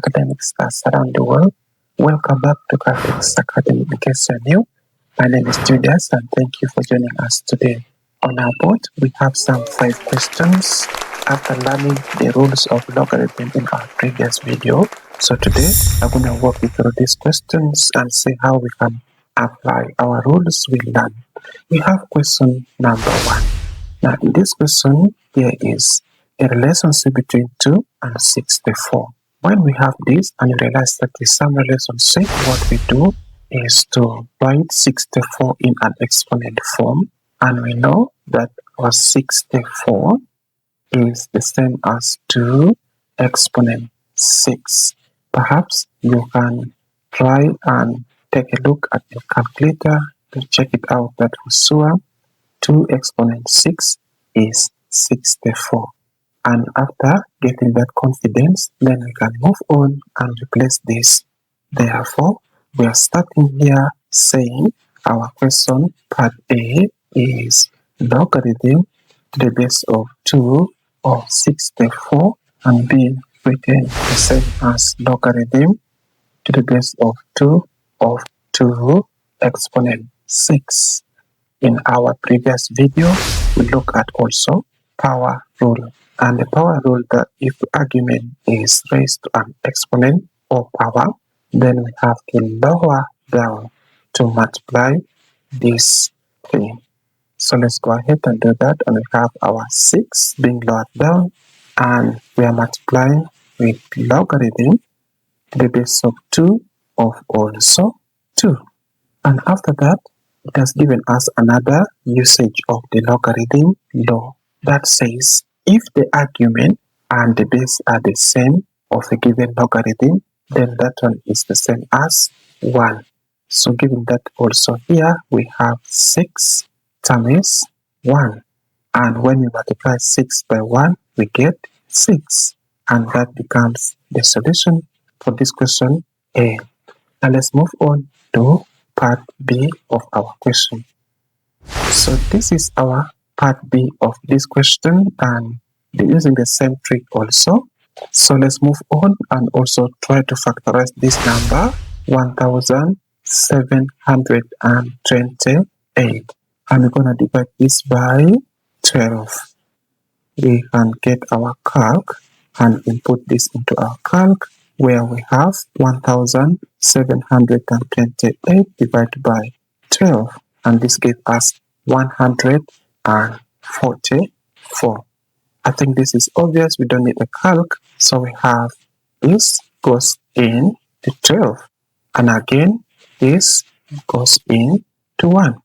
academic stars around the world. Welcome back to Caltex Academy. In case you're new, my name is Julius and thank you for joining us today. On our board, we have some 5 questions after learning the rules of logarithm in our previous video. So today, I'm going to walk you through these questions and see how we can apply our rules we learned. We have question number 1. Now, in this question, there is a relationship between 2 and 64. When we have this and you realize that the sum relationship, what we do is to write 64 in an exponent form, and we know that our 64 is the same as 2 exponent 6. Perhaps you can try and take a look at your calculator to check it out that for sure 2 exponent 6 is 64. And after getting that confidence, then we can move on and replace this. Therefore, we are starting here saying our question part A is logarithm to the base of 2 of 64 and B written the same as logarithm to the base of 2 of 2 exponent 6. In our previous video, we look at also power rule. And the power rule that if the argument is raised to an exponent or power, then we have to lower down to multiply this thing. So let's go ahead and do that. And we have our 6 being lowered down, and we are multiplying with logarithm to the base of 2 of also 2. And after that, it has given us another usage of the logarithm law that says if the argument and the base are the same of a given logarithm, then that one is the same as 1. So given that also here, we have 6 times 1. And when we multiply 6 by 1, we get 6. And that becomes the solution for this question A. Now let's move on to part B of our question. So this is our part B of this question, and we're using the same trick also. So let's move on and also try to factorize this number 1728, and we're going to divide this by 12. We can get our calc and input this into our calc, where we have 1728 divided by 12, and this gives us 144. I think this is obvious, we don't need a calc, so we have this goes in to 12, and again this goes in to 1.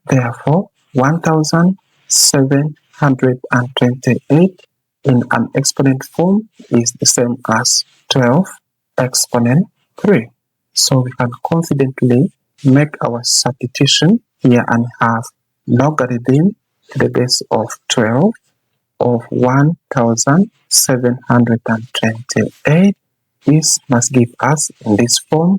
Therefore, 1728 in an exponent form is the same as 12 exponent 3. So we can confidently make our substitution here and have logarithm to the base of 12 of 1728. This must give us in this form.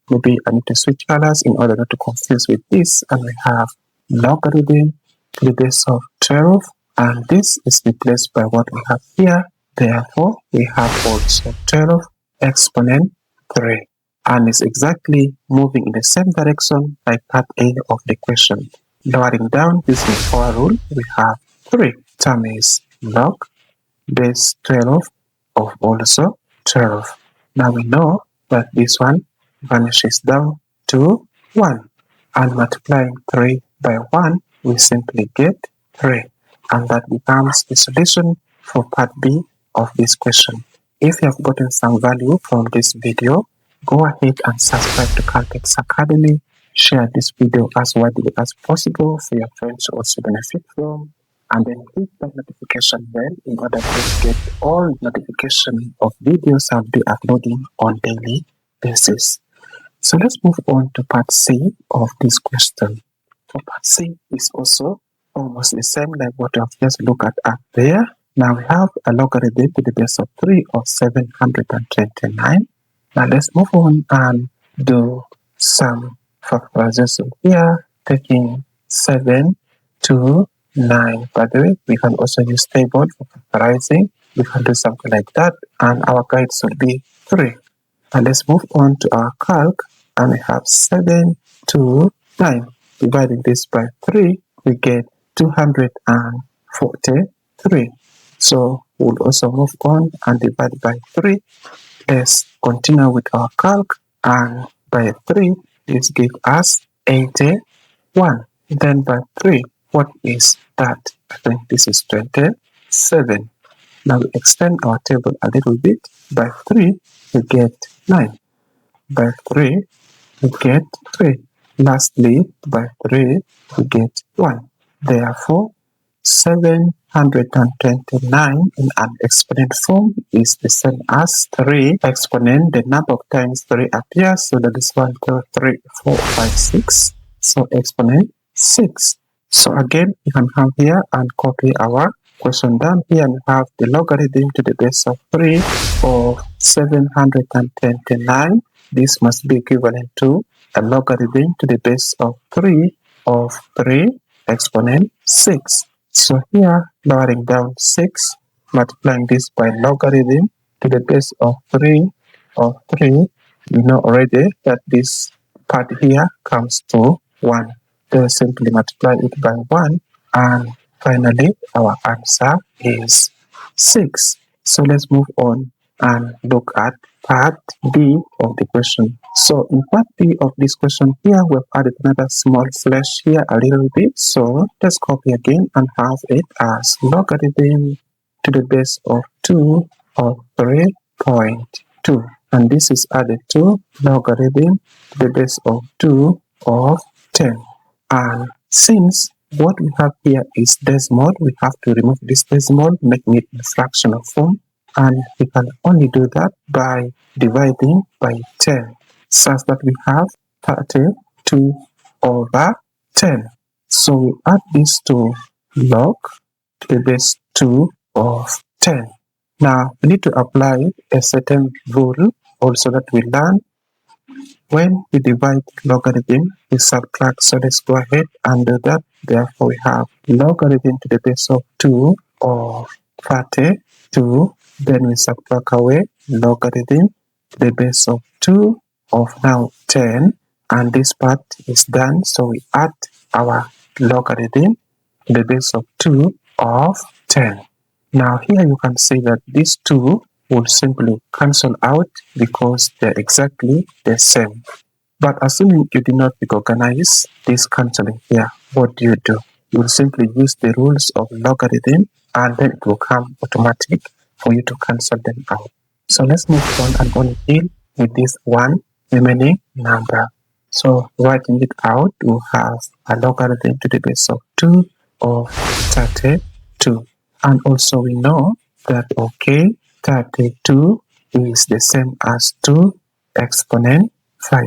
Maybe I need to switch colors in order not to confuse with this, and we have logarithm to the base of 12, and this is replaced by what we have here. Therefore, we have also 12 exponent 3, and it's exactly moving in the same direction like part A of the question. Lowering down using power rule, we have 3 times log base 12 of also 12. Now we know that this one vanishes down to 1, and multiplying 3 by 1, we simply get 3, and that becomes the solution for part B of this question. If you have gotten some value from this video, go ahead and subscribe to Caltex Academy. Share this video as widely as possible for your friends to also benefit from, and then hit the notification bell in order to get all notifications of videos I'll be uploading on daily basis. So let's move on to part C of this question. For part C is also almost the same like what we have just looked at up there. Now we have a logarithm to the base of 3 of 729. Now let's move on and do some factorization here, taking 7 to 9. By the way, we can also use table for factorizing. We can do something like that, and our guide should be 3. And let's move on to our calc, and we have 729. Dividing this by 3, we get 243. So we'll also move on and divide by 3. Let's continue with our calc, and by 3, this gives us 81. Then by 3, what is that? I think this is 27. Now we extend our table a little bit. By 3, we get 9. By 3, we get 3. Lastly, by 3, we get 1. Therefore, 729 in an exponent form is the same as 3 exponent. The number of times 3 appears, so that is 1, 2, 3, 4, 5, 6. So exponent 6. So again, you can come here and copy our question down here, and have the logarithm to the base of 3 of 729. This must be equivalent to a logarithm to the base of 3 of 3 exponent 6. So here, lowering down 6, multiplying this by logarithm to the base of 3 of 3, we know already that this part here comes to 1. Then simply multiply it by 1, and finally our answer is 6. So let's move on and look at part B of the question. So in part B of this question here, we've added another small slash here a little bit. So let's copy again and have it as logarithm to the base of 2 of 3.2. And this is added to logarithm to the base of 2 of 10. And since what we have here is decimal, we have to remove this decimal, making it in fractional form. And we can only do that by dividing by 10, such that we have 32 over 10. So we add this to log to the base 2 of 10. Now we need to apply a certain rule also that we learn. When we divide logarithm, we subtract. So let's go ahead and do that. Therefore, we have logarithm to the base of 2 of 32. Then we subtract away logarithm to the base of 2 of now 10. And this part is done. So we add our logarithm to the base of 2 of 10. Now here you can see that these two will simply cancel out because they're exactly the same. But assuming you did not recognize this cancelling here, what do? You will simply use the rules of logarithm, and then it will come automatic for you to cancel them out. So let's move on and only deal with this one remaining number. So writing it out, we'll have a logarithm to the base of 2 of 32. And also we know that, okay, 32 is the same as 2 exponent 5.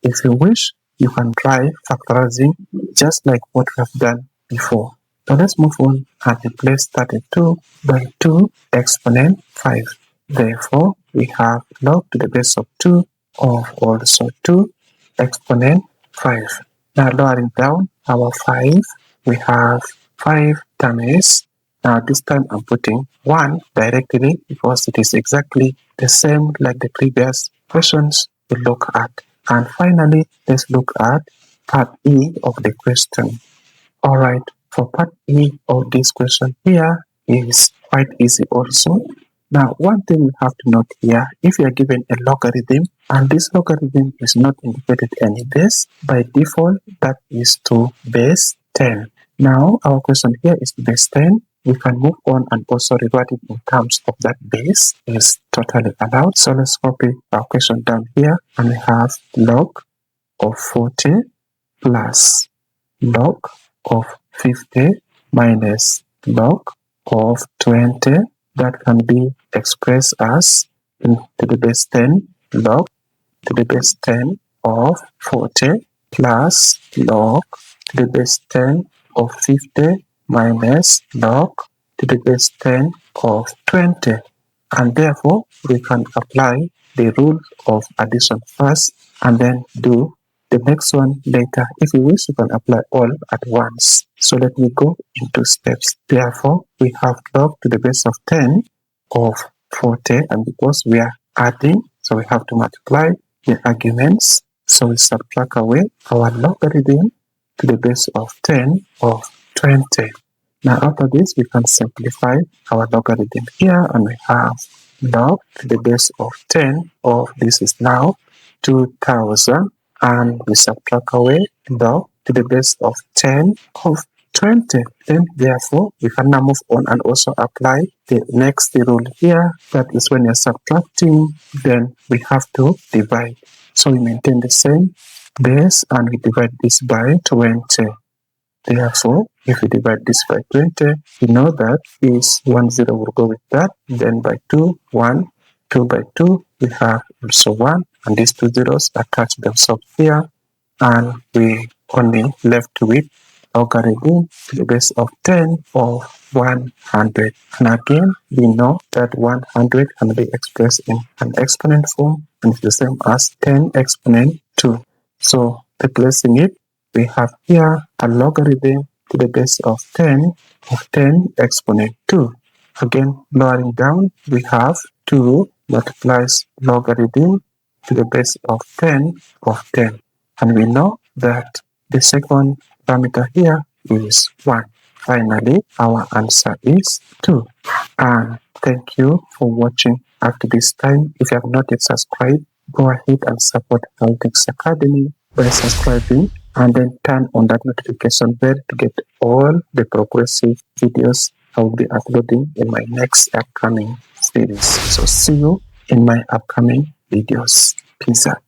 If you wish, you can try factorizing just like what we have done before. So let's move on and replace 32 by 2 exponent 5. Therefore, we have log to the base of 2 of also 2 exponent 5. Now lowering down our 5, we have 5 times. Now this time I'm putting 1 directly because it is exactly the same like the previous questions we look at. And finally, let's look at part E of the question. Alright, for part E of this question here is quite easy also. Now, one thing you have to note here, if you are given a logarithm and this logarithm is not indicated any base, by default that is to base 10. Now, our question here is base 10. We can move on and also rewrite it in terms of that base is totally allowed. So let's copy our question down here, and we have log of 40 plus log of 50 minus log of 20. That can be expressed as to the base 10 log to the base 10 of 40 plus log to the base 10 of 50 minus log to the base 10 of 20. And therefore, we can apply the rule of addition first and then do the next one later. If you wish, you can apply all at once. So let me go into steps. Therefore, we have log to the base of 10 of 40, and because we are adding, So we have to multiply the arguments. So we subtract away our logarithm to the base of 10 of 20. Now after this, we can simplify our logarithm here, and we have log to the base of 10 of, this is now 2000, and we subtract away log to the base of 10 of 20. Then therefore we can now move on and also apply the next rule here. That is, when you're subtracting, then we have to divide. So we maintain the same base and we divide this by 20. Therefore, if we divide this by 20, we know that is 1 0 will go with that. Then by 2, 1, 2 by 2, we have also 1, and these two zeros attach themselves here, and we only left with logarithm to the base of 10 of 100. And again, we know that 100 can be expressed in an exponent form, and it's the same as 10 exponent 2. So replacing it, we have here a logarithm to the base of 10 of 10 exponent 2. Again, lowering down, we have 2 multiplies logarithm to the base of 10 of 10. And we know that the second parameter here is 1. Finally, our answer is 2. And thank you for watching up to this time. If you have not yet subscribed, go ahead and support Caltex Academy by subscribing, and then turn on that notification bell to get all the progressive videos I will be uploading in my next upcoming series. So see you in my upcoming videos. Peace out.